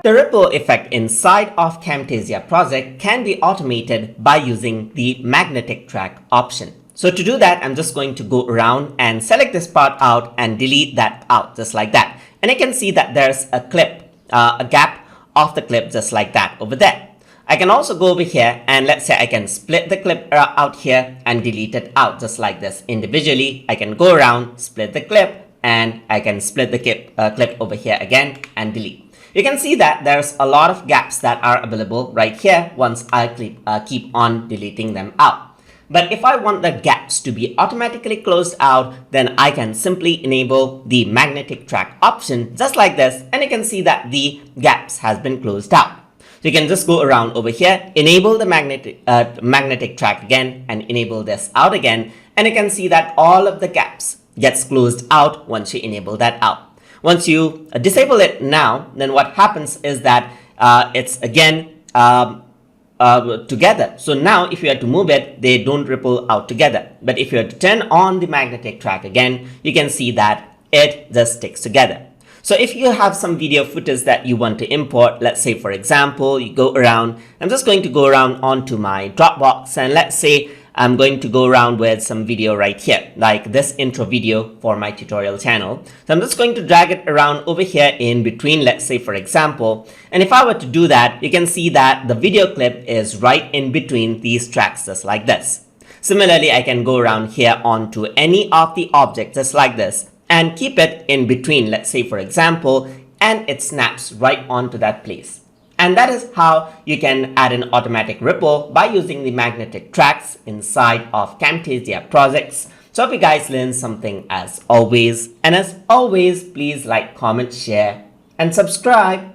The ripple effect inside of Camtasia project can be automated by using the magnetic track option. So to do that, I'm just going to go around and select this part out and delete that out just like that. And I can see that there's a clip, a gap of the clip just like that over there. I can also go over here and let's say I can split the clip out here and delete it out just like this individually. I can go around, split the clip, and I can split the clip over here again and delete. You can see that there's a lot of gaps that are available right here once I keep on deleting them out. But if I want the gaps to be automatically closed out, then I can simply enable the magnetic track option just like this, and you can see that the gaps has been closed out. So you can just go around over here, enable the magnetic track again and enable this out again, and you can see that all of the gaps gets closed out once you enable that out. Once you disable it now, then what happens is that it's again together. So now if you are to move it, they don't ripple out together. But if you are to turn on the magnetic track again, you can see that it just sticks together. So if you have some video footage that you want to import, let's say for example, you go around, I'm just going to go around onto my Dropbox, and let's say I'm going to go around with some video right here, like this intro video for my tutorial channel. So I'm just going to drag it around over here in between, let's say for example, and if I were to do that, you can see that the video clip is right in between these tracks just like this. Similarly, I can go around here onto any of the objects just like this and keep it in between, let's say for example, and it snaps right onto that place. And that is how you can add an automatic ripple by using the magnetic tracks inside of Camtasia projects. So I hope you guys learned something as always. And as always, please like, comment, share, and subscribe.